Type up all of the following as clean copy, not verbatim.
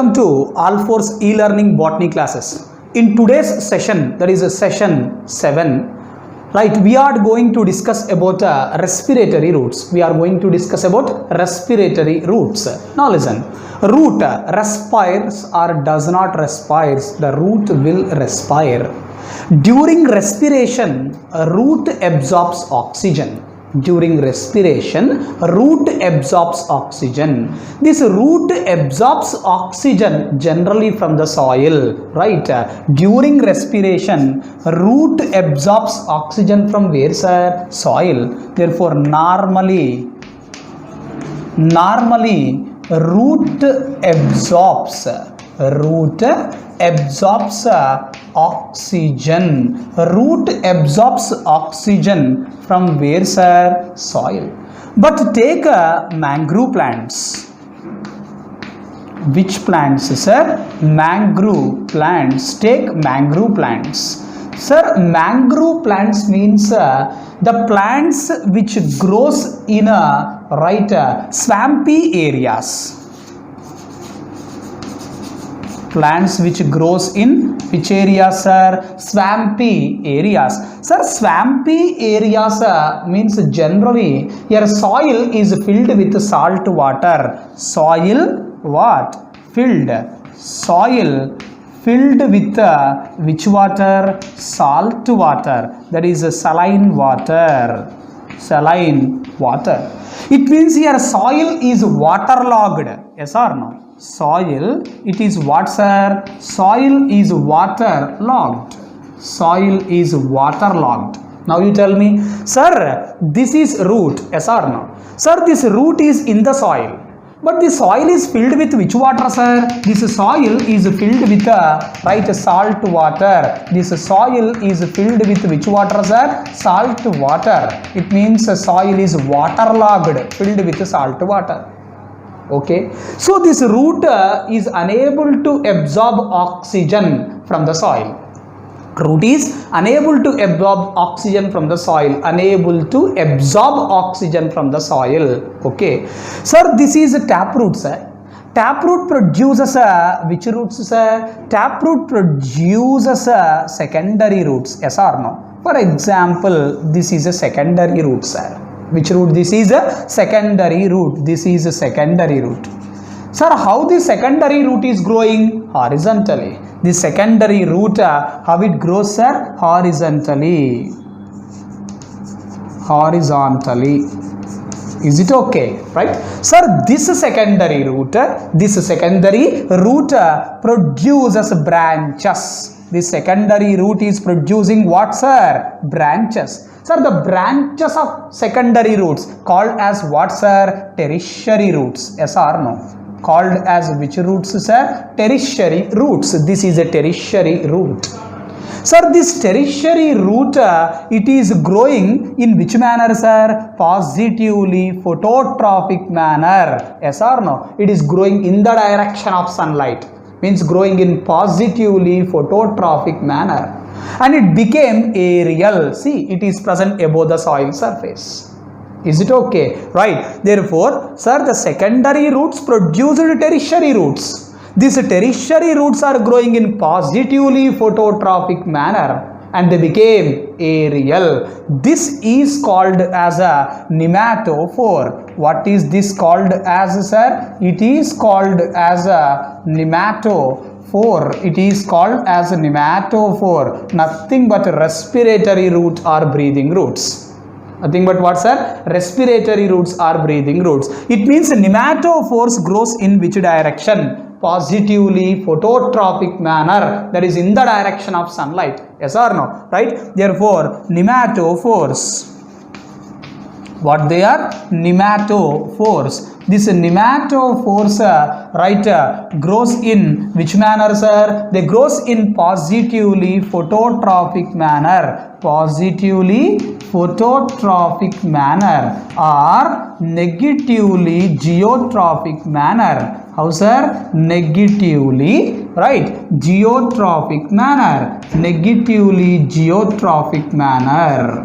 Welcome to All4's e-learning botany classes. In today's session, that is session 7, right, we are going to discuss about respiratory roots. We are going to discuss about respiratory roots. Now listen, root respires or does not respires, the root will respire. During respiration, a root absorbs oxygen. During respiration, root absorbs oxygen. This root absorbs oxygen generally from the soil, right? During respiration, root absorbs oxygen from where, sir? Soil. Therefore, normally root absorbs oxygen. Root absorbs oxygen from where, sir? Soil. But take mangrove plants. Which plants, sir? Mangrove plants. Take mangrove plants. Sir, mangrove plants means the plants which grows in swampy areas. Plants which grows in which areas, sir? Swampy areas. Sir, swampy areas means generally your soil is filled with salt water. Soil what? Filled. Soil filled with which water? Salt water. That is saline water. Saline water. It means your soil is waterlogged. Yes or no? Soil, it is what, sir? Soil is waterlogged. Soil is waterlogged. Now you tell me, sir, this is root. Yes or no? Sir, this root is in the soil. But the soil is filled with which water, sir? This soil is filled with salt water. This soil is filled with which water, sir? Salt water. It means soil is waterlogged, filled with salt water. Okay, so this root is unable to absorb oxygen from the soil. Root is unable to absorb oxygen from the soil. Unable to absorb oxygen from the soil. Okay, sir, this is a taproot, sir. Taproot produces which roots, sir? Taproot produces secondary roots. Yes or no? For example, this is a secondary root, sir. Which root? This is a secondary root. This is a secondary root. Sir, how the secondary root is growing? Horizontally. The secondary root, how it grows, sir? Horizontally. Horizontally. Is it okay? Right? Sir, this secondary root produces branches. The secondary root is producing what, sir? Branches. Sir, the branches of secondary roots called as what, sir? Tertiary roots. Yes or no? Called as which roots, sir? Tertiary roots. This is a tertiary root. Sir, this tertiary root, it is growing in which manner, sir? Positively phototrophic manner. Yes or no? It is growing in the direction of sunlight. Means growing in positively phototrophic manner. And it became aerial. See, it is present above the soil surface. Is it okay? Right. Therefore, sir, the secondary roots produced tertiary roots. These tertiary roots are growing in positively phototrophic manner and they became aerial. This is called as a nematophore. What is this called as, sir? It is called as a nematophore. It is called as a nematophore. Nothing but respiratory root or breathing roots. Nothing but what, sir? Respiratory roots or breathing roots. It means nematophores grows in which direction? Positively phototrophic manner, that is in the direction of sunlight. Yes or no? Right? Therefore, nematophores. What they are? Nematophores. This nematophores, grows in which manner, sir? They grows in positively phototrophic manner. Positively phototrophic manner or negatively geotrophic manner. How, sir? Negatively, right? Geotrophic manner. Negatively geotrophic manner.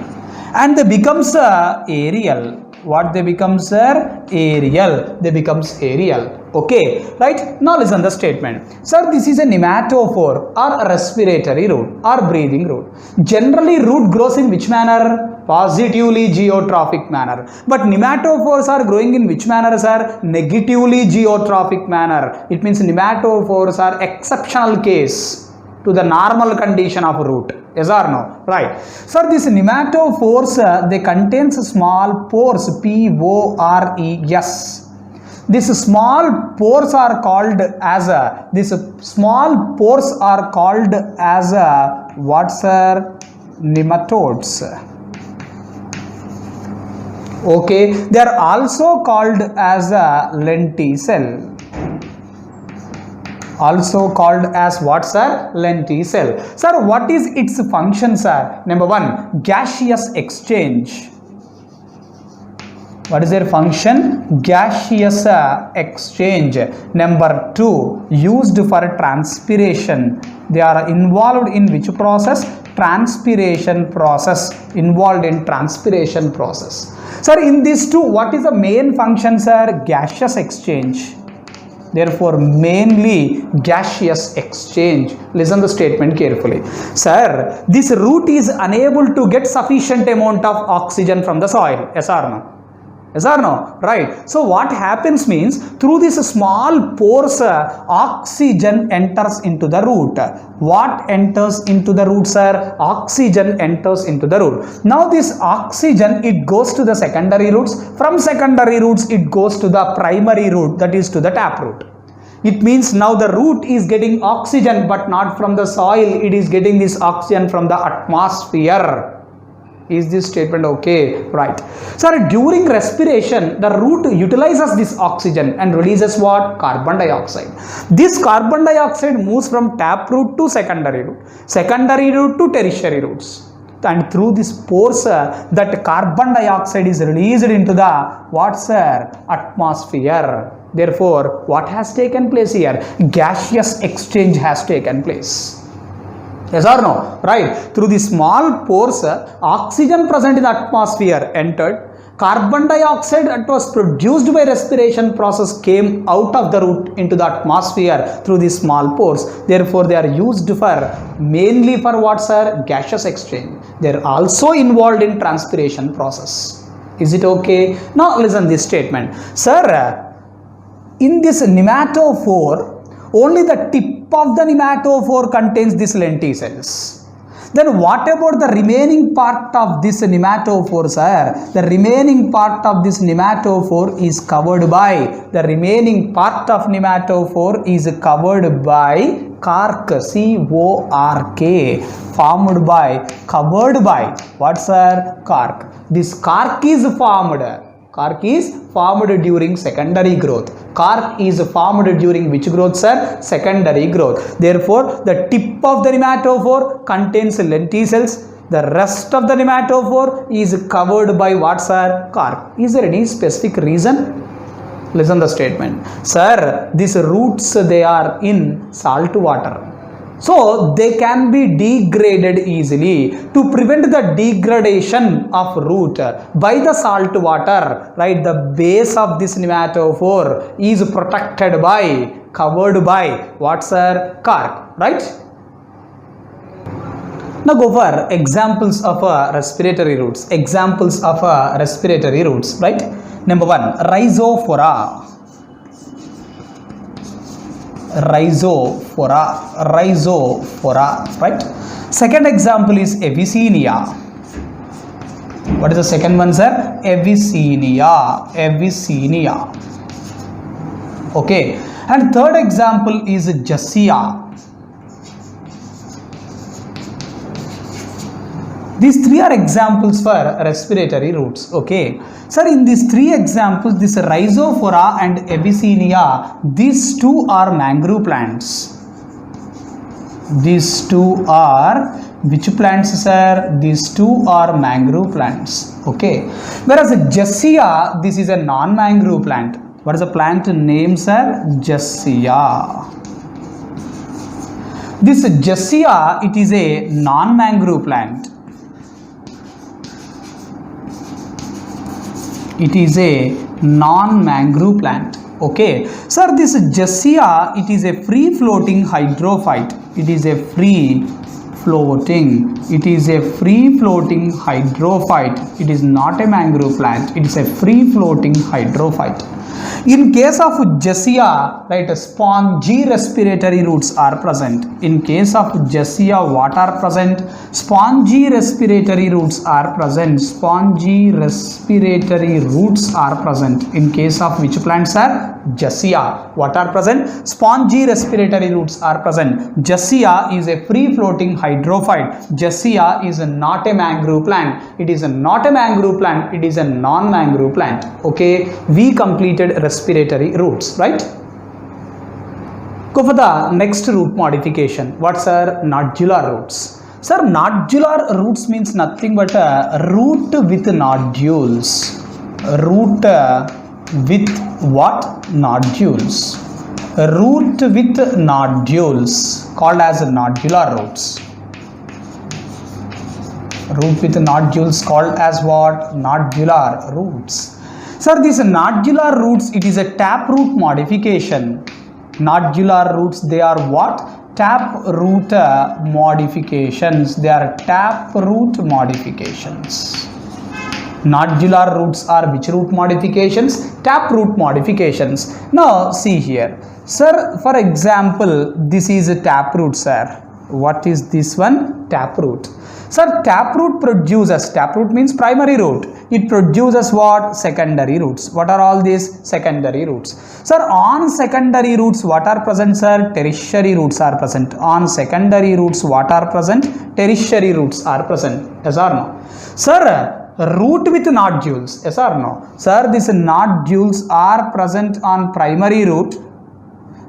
And they becomes aerial. What they become, sir? Aerial. They becomes aerial. Okay, right? Now listen the statement. Sir, this is a nematophore or a respiratory root or breathing root. Generally, root grows in which manner? Positively geotrophic manner. But nematophores are growing in which manner, sir? Negatively geotrophic manner. It means nematophores are exceptional case to the normal condition of root. Yes or no? Right. Sir, these nematophores, they contains small pores, P-O-R-E-S. These small pores are called as what, sir? Nematodes. Okay, they are also called as a lenticel. Also called as what, sir? Lenticel. Sir, what is its function, sir? Number one, gaseous exchange. What is their function? Gaseous exchange. Number two, used for transpiration. They are involved in which process? Transpiration process. Involved in transpiration process. Sir, in these two, what is the main function, sir? Gaseous exchange. Therefore, mainly gaseous exchange. Listen the statement carefully. Sir, this root is unable to get sufficient amount of oxygen from the soil. Yes or no? Yes or no? Right. So what happens means, through these small pores, oxygen enters into the root. What enters into the root, sir? Oxygen enters into the root. Now this oxygen, it goes to the secondary roots. From secondary roots, it goes to the primary root, that is to the taproot. It means now the root is getting oxygen, but not from the soil. It is getting this oxygen from the atmosphere. Is this statement okay? Right. Sir, during respiration, the root utilizes this oxygen and releases what? Carbon dioxide. This carbon dioxide moves from taproot to secondary root to tertiary roots. And through these pores, that carbon dioxide is released into the what, sir? Atmosphere. Therefore, what has taken place here? Gaseous exchange has taken place. Yes or no? Right. Through the small pores, oxygen present in the atmosphere entered. Carbon dioxide that was produced by respiration process came out of the root into the atmosphere through these small pores. Therefore, they are used for mainly for what, sir? Gaseous exchange. They are also involved in transpiration process. Is it okay? Now listen this statement. Sir, in this nematophore, only the tip of the nematophore contains these lenticels. Then what about the remaining part of this nematophore, sir? The remaining part of this nematophore is covered by, cark, C-O-R-K, formed by, covered by, what, sir? Cark. This cark is formed. Cark is formed during secondary growth. Cark is formed during which growth, sir? Secondary growth. Therefore, the tip of the nematophore contains lenticels. The rest of the nematophore is covered by what, sir? Cark. Is there any specific reason? Listen the statement. Sir, these roots, they are in salt water. So they can be degraded easily. To prevent the degradation of root by the salt water, right, the base of this nematophore is protected by, covered by what, sir? Cark, right? Now go for examples of respiratory roots. Examples of respiratory roots, right? Number one, Rhizophora. Rhizophora, right? Second example is Avicennia. What is the second one, sir? Avicennia. Okay. And third example is Jassia. These three are examples for respiratory roots. Okay. Sir, in these three examples, this Rhizophora and Avicennia, these two are mangrove plants. These two are which plants, sir? These two are mangrove plants. Okay. Whereas Jassia, this is a non-mangrove plant. What is the plant name, sir? Jassia. This Jassia, it is a non-mangrove plant. It is a non-mangrove plant. Okay, sir, this Gessia, it is a free-floating hydrophyte. It is a free-floating. It is a free-floating hydrophyte. It is not a mangrove plant. It is a free-floating hydrophyte. In case of Gessia, right, spongy respiratory roots are present. In case of Gessia, what are present? Spongy respiratory roots are present. Spongy respiratory roots are present. In case of which plants, sir? Gessia. What are present? Spongy respiratory roots are present. Gessia is a free-floating hydrophyte. Gessia is not a mangrove plant. It is not a mangrove plant. It is a non-mangrove plant. Okay, we completed respiratory roots, right? Go for the next root modification. What's our nodular roots? Sir, nodular roots means nothing but a root with nodules. Root with what? Nodules. Root with nodules called as nodular roots. Root with nodules called as what? Nodular roots. Sir, these nodular roots, it is a taproot modification. Nodular roots, they are what? Taproot modifications. They are taproot modifications. Nodular roots are which root modifications? Taproot modifications. Now see here. Sir, for example, this is a taproot, sir. What is this one? Taproot. Sir, taproot produces, taproot means primary root. It produces what? Secondary roots. What are all these? Secondary roots. Sir, on secondary roots, what are present, sir? Tertiary roots are present. On secondary roots, what are present? Tertiary roots are present. Yes or no? Sir, root with nodules. Yes or no? Sir, these nodules are present on primary root.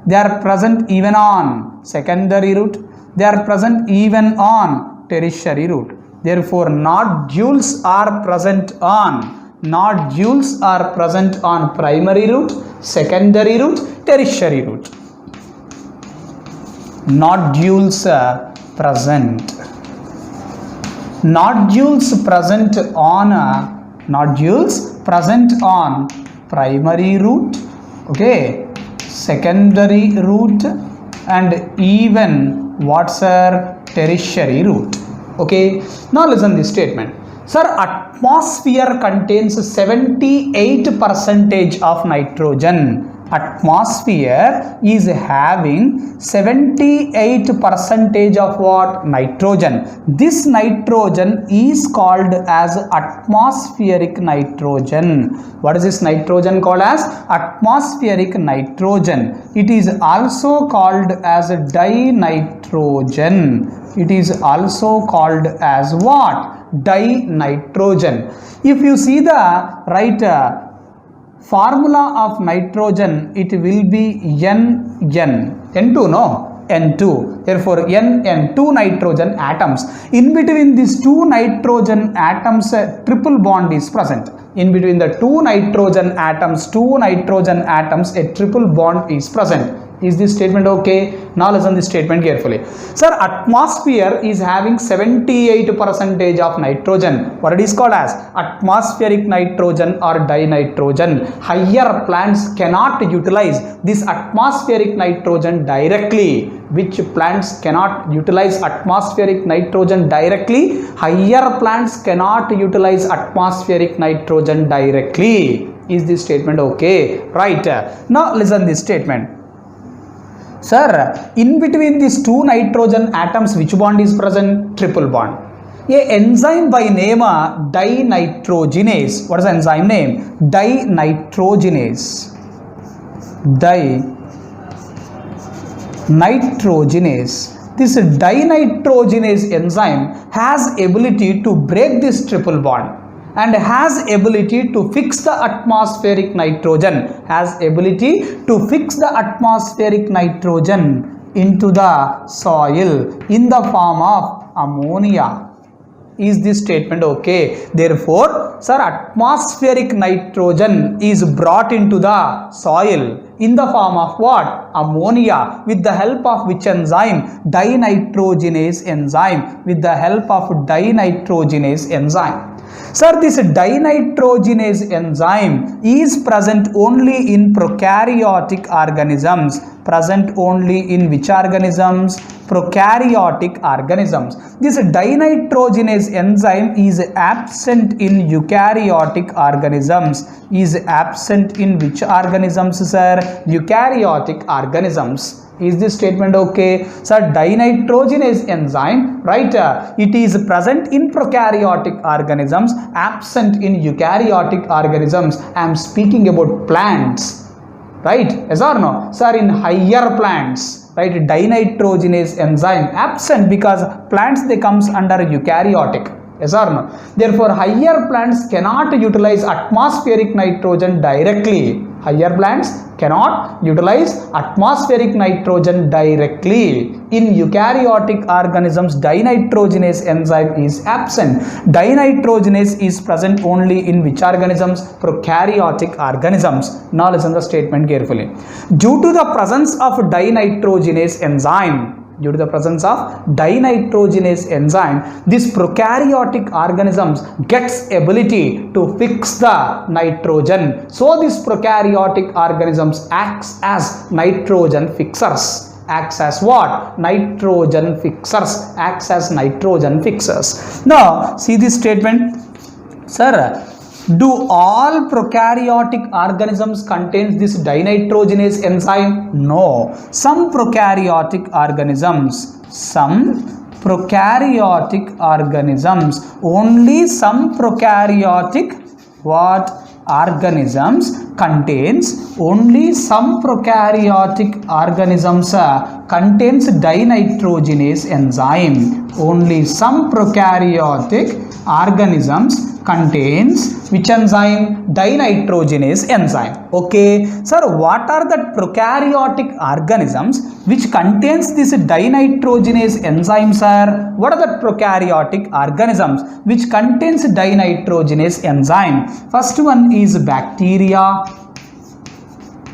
They are present even on secondary root. They are present even on tertiary root. Therefore, nodules are present on primary root, secondary root, tertiary root. Nodules present. Nodules present on primary root, okay, secondary root, and even what's our tertiary root. Okay, now listen this statement. Sir, atmosphere contains 78% of nitrogen. Atmosphere is having 78% of what? Nitrogen. This nitrogen is called as atmospheric nitrogen. What is this nitrogen called as? Atmospheric nitrogen. It is also called as dinitrogen. It is also called as what? Dinitrogen. If you see the right formula of nitrogen, it will be N2, no? N2. Therefore, N2 nitrogen atoms. In between these two nitrogen atoms, a triple bond is present. In between the two nitrogen atoms, a triple bond is present. Is this statement okay? Now listen this statement carefully. Sir, atmosphere is having 78% of nitrogen. What it is called as? Atmospheric nitrogen or dinitrogen. Higher plants cannot utilize this atmospheric nitrogen directly. Which plants cannot utilize atmospheric nitrogen directly? Higher plants cannot utilize atmospheric nitrogen directly. Is this statement okay? Right. Now listen this statement. Sir, in between these two nitrogen atoms, which bond is present? Triple bond. A enzyme by name dinitrogenase. What is the enzyme name? Dinitrogenase. Dinitrogenase. This dinitrogenase enzyme has ability to break this triple bond and has ability to fix the atmospheric nitrogen, into the soil in the form of ammonia. Is this statement okay? Therefore, sir, atmospheric nitrogen is brought into the soil in the form of what? Ammonia. With the help of which enzyme? Dinitrogenase enzyme. With the help of dinitrogenase enzyme. Sir, this dinitrogenase enzyme is present only in prokaryotic organisms. Present only in which organisms? Prokaryotic organisms. This dinitrogenase enzyme is absent in eukaryotic organisms. Is absent in which organisms, sir? Eukaryotic organisms. Is this statement okay? Sir, dinitrogenase enzyme, right? It is present in prokaryotic organisms, absent in eukaryotic organisms. I am speaking about plants, right? Yes or no? Sir, in higher plants, right? Dinitrogenase enzyme absent because plants they comes under eukaryotic. Yes or no? Therefore, higher plants cannot utilize atmospheric nitrogen directly. Higher plants cannot utilize atmospheric nitrogen directly. In eukaryotic organisms, dinitrogenase enzyme is absent. Dinitrogenase is present only in which organisms? Prokaryotic organisms. Now listen the statement carefully. Due to the presence of dinitrogenase enzyme, due to the presence of dinitrogenase enzyme, this prokaryotic organisms gets ability to fix the nitrogen. So this prokaryotic organisms acts as nitrogen fixers. Acts as what? Nitrogen fixers. Acts as nitrogen fixers. Now see this statement, sir. Do all prokaryotic organisms contain this dinitrogenase enzyme? No. Some prokaryotic organisms, only some prokaryotic what? Organisms contains, only some prokaryotic organisms contains dinitrogenase enzyme. Only some prokaryotic organisms contains which enzyme? Dinitrogenase enzyme. Okay. Sir, what are the prokaryotic organisms which contains this dinitrogenase enzyme, sir? What are the prokaryotic organisms which contains dinitrogenase enzyme? First one is bacteria.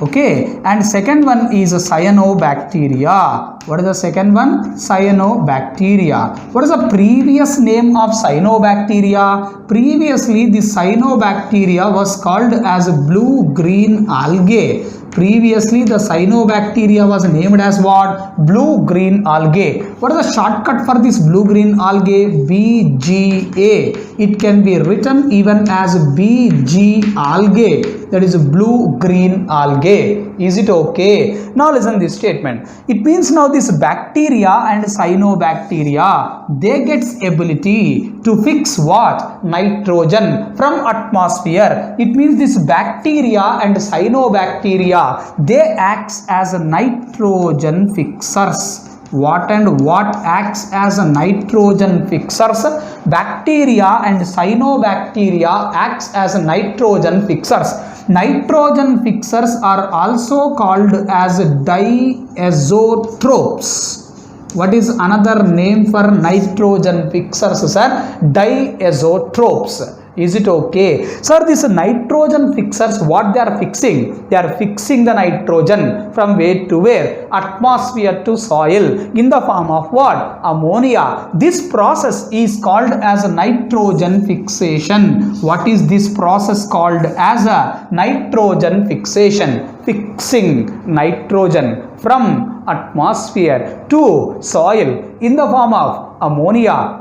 Okay, and second one is cyanobacteria. What is the second one? Cyanobacteria. What is the previous name of cyanobacteria? Previously, the cyanobacteria was called as blue-green algae. Previously, the cyanobacteria was named as what? Blue-green algae. What is the shortcut for this blue-green algae? BGA. It can be written even as BG algae. That is blue-green algae. Is it okay? Now listen this statement. It means now this bacteria and cyanobacteria, they gets ability to fix what? Nitrogen from atmosphere. It means this bacteria and cyanobacteria, they acts as a nitrogen fixers. What and what acts as a nitrogen fixers? Bacteria and cyanobacteria acts as a nitrogen fixers. Nitrogen fixers are also called as diazotropes. What is another name for nitrogen fixers, sir? Diazotropes. Is it okay? Sir, these nitrogen fixers, what they are fixing? They are fixing the nitrogen from where to where? Atmosphere to soil in the form of what? Ammonia. This process is called as a nitrogen fixation. What is this process called as a nitrogen fixation? Fixing nitrogen from atmosphere to soil in the form of ammonia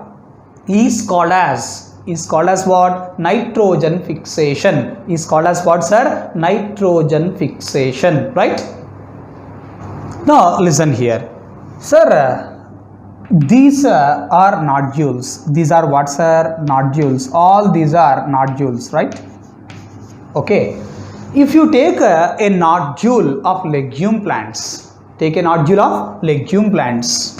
is called as what? Nitrogen fixation. Is called as what, sir? Nitrogen fixation, right? Now listen here, sir. These are nodules. These are what, sir? Nodules. All these are nodules, right? Okay. If you take a nodule of legume plants, take a nodule of legume plants.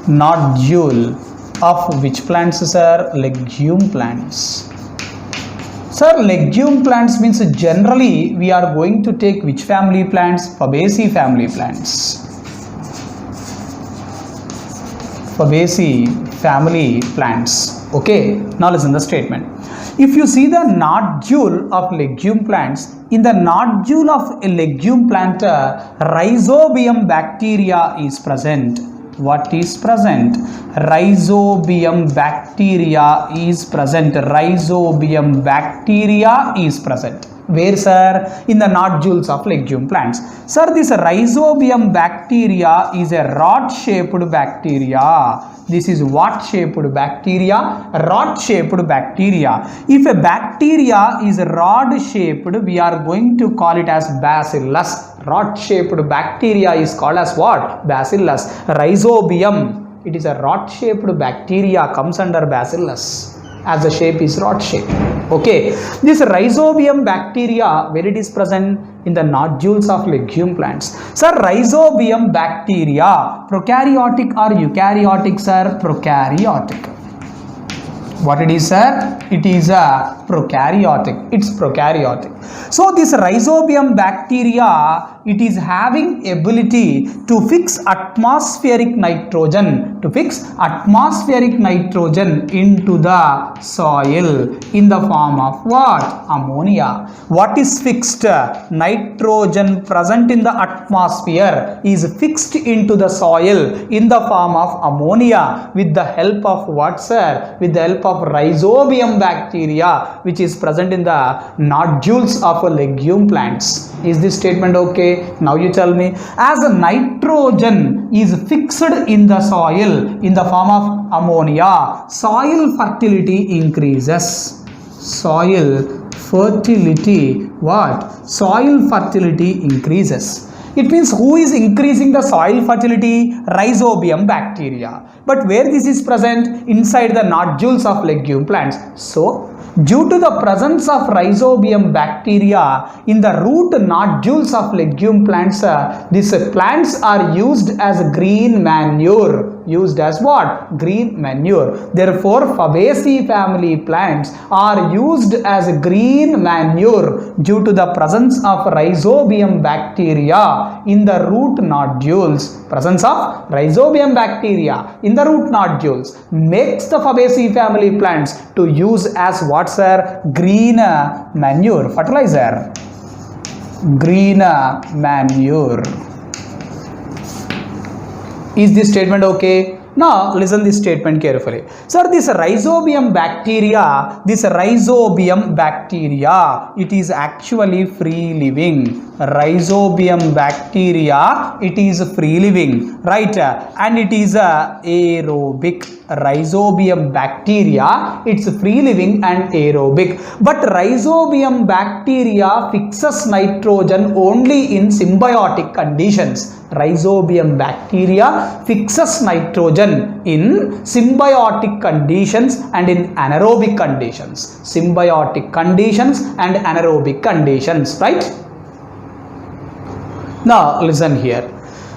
Nodule of which plants, sir? Legume plants. Sir, legume plants means generally we are going to take which family plants? Fabaceae family plants. Fabaceae family plants. Okay, now listen the statement. If you see the nodule of legume plants, in the nodule of a legume plant, rhizobium bacteria is present. What is present? Rhizobium bacteria is present. Rhizobium bacteria is present. Where, sir? In the nodules of legume plants. Sir, this rhizobium bacteria is a rod-shaped bacteria. This is what shaped bacteria? Rod-shaped bacteria. If a bacteria is rod-shaped, we are going to call it as bacillus. Rod-shaped bacteria is called as what? Bacillus. Rhizobium, it is a rod-shaped bacteria, comes under bacillus, as the shape is rod shape. Okay, this rhizobium bacteria, where it is present? In the nodules of legume plants. Sir, rhizobium bacteria, prokaryotic or eukaryotic, sir? Prokaryotic. What it is, sir? It is a prokaryotic. It's prokaryotic. So this rhizobium bacteria, it is having ability to fix atmospheric nitrogen, into the soil in the form of what? Ammonia. What is fixed? Nitrogen present in the atmosphere is fixed into the soil in the form of ammonia with the help of what, sir? With the help of rhizobium bacteria, which is present in the nodules of legume plants. Is this statement okay? Now you tell me. As a nitrogen is fixed in the soil in the form of ammonia, soil fertility increases. Soil fertility, what? Soil fertility increases. It means who is increasing the soil fertility? Rhizobium bacteria. But where this is present? Inside the nodules of legume plants. So, due to the presence of rhizobium bacteria in the root nodules of legume plants, these plants are used as green manure. Used as what? Green manure. Therefore, Fabaceae family plants are used as green manure due to the presence of rhizobium bacteria in the root nodules. Presence of rhizobium bacteria in the root nodules makes the Fabaceae family plants to use as what, sir? Green manure, fertilizer. Green manure. Is this statement okay? Now listen this statement carefully. Sir, this rhizobium bacteria, it is actually free living. Rhizobium bacteria, it is free living, right? And it is aerobic. Rhizobium bacteria, it's free living and aerobic. But rhizobium bacteria fixes nitrogen only in symbiotic conditions. Rhizobium bacteria fixes nitrogen in symbiotic conditions and in anaerobic conditions. Symbiotic conditions and anaerobic conditions, right? Now listen here.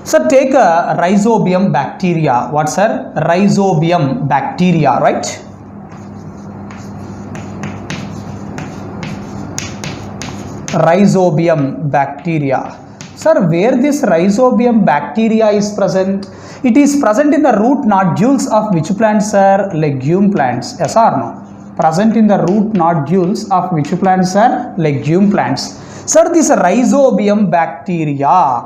So take a rhizobium bacteria. What, sir? Rhizobium bacteria, right? Rhizobium bacteria. Sir, where this rhizobium bacteria is present? It is present in the root nodules of which plants, sir? Legume plants. Yes or no? Present in the root nodules of which plants, sir? Legume plants. Sir, this rhizobium bacteria,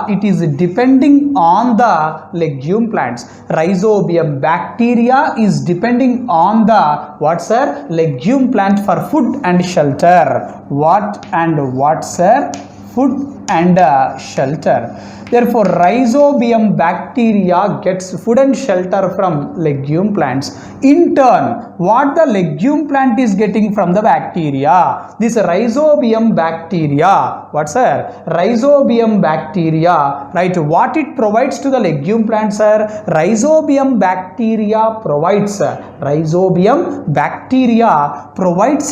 it is depending on the legume plants. Rhizobium bacteria is depending on the what, sir? Legume plant for food and shelter. What and what, sir? Food and shelter. Therefore, rhizobium bacteria gets food and shelter from legume plants. In turn, what the legume plant is getting from the bacteria? This rhizobium bacteria, what, sir? Rhizobium bacteria, right? What it provides to the legume plant, sir? Rhizobium bacteria provides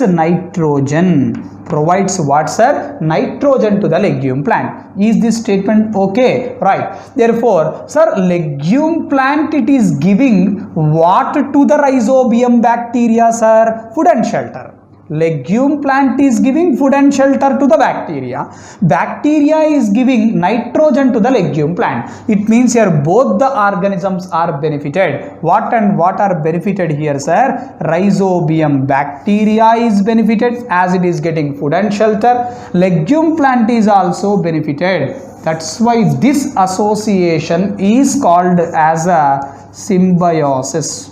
nitrogen. Provides what, sir? Nitrogen to the legume plant. Is this statement okay? Right. Therefore, sir, legume plant, it is giving what to the rhizobium bacteria, sir? Food and shelter. legume plant is giving food and shelter to the bacteria. Bacteria is giving nitrogen to the legume plant. It means here both the organisms are benefited. What and what are benefited here, sir? Rhizobium bacteria is benefited as it is getting food and shelter. Legume plant is also benefited. That's why this association is called as a symbiosis.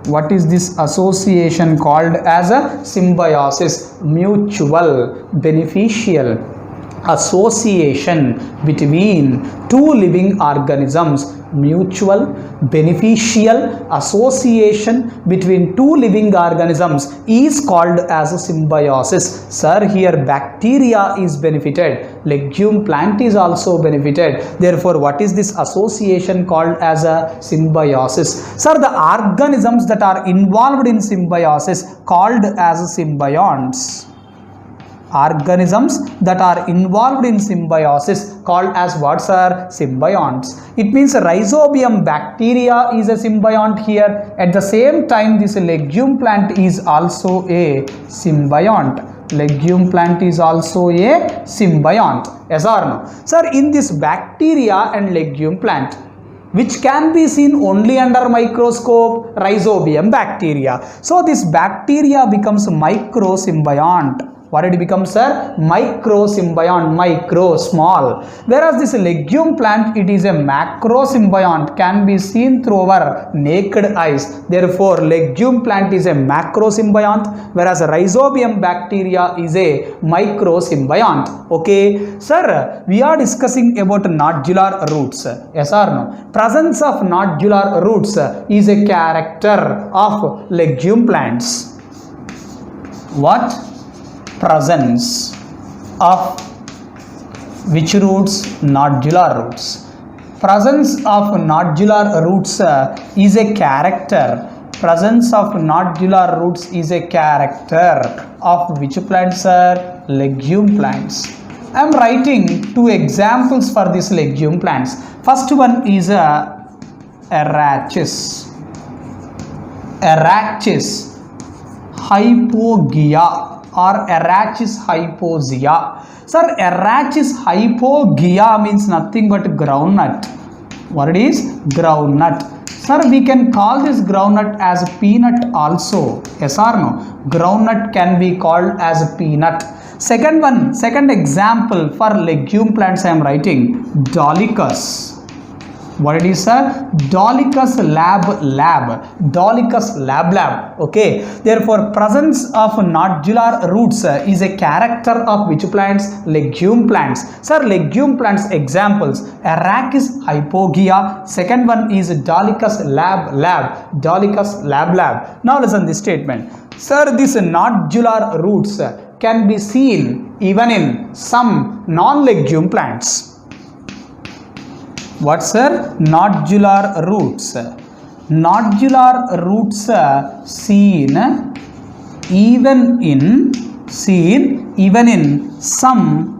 What is this association called as a symbiosis? Mutual beneficial association between two living organisms. Mutual beneficial association between two living organisms is called as a symbiosis. Sir, here bacteria is benefited, legume plant is also benefited. Therefore, what is this association called as a symbiosis? Sir, the organisms that are involved in symbiosis called as symbionts. Organisms that are involved in symbiosis called as what, sir? Symbionts. It means rhizobium bacteria is a symbiont here. At the same time, this legume plant is also a symbiont. Legume plant is also a symbiont. Yes or no? Sir, in this bacteria and legume plant, which can be seen only under microscope, rhizobium bacteria. So this bacteria becomes microsymbiont. What it becomes, sir? Microsymbiont, micro, small. Whereas this legume plant, it is a macrosymbiont, can be seen through our naked eyes. Therefore, legume plant is a macrosymbiont, whereas rhizobium bacteria is a microsymbiont. Okay, sir, we are discussing about nodular roots. Yes or no? Presence of nodular roots is a character of legume plants. What? Presence of which roots? Nodular roots. Presence of nodular roots is a character. Presence of nodular roots is a character of which plants, sir? Legume plants. I am writing two examples for these legume plants. First one is Arachis. Arachis hypogaea or Arachis hypogaea. Sir, Arachis hypogaea means nothing but groundnut. What it is? Groundnut. Sir, we can call this groundnut as peanut also. Yes or no? Groundnut can be called as peanut. Second example for legume plants I am writing. Dolichos. What it is, sir? Dolichos lab. Dolichos lab. Okay. Therefore, presence of nodular roots is a character of which plants? Legume plants. Sir, legume plants examples: Arachis hypogaea. Second one is Dolichos lab. Dolichos lab. Now listen this statement. Sir, these nodular roots can be seen even in some non-legume plants. What, sir? Nodular roots. Nodular roots seen even in some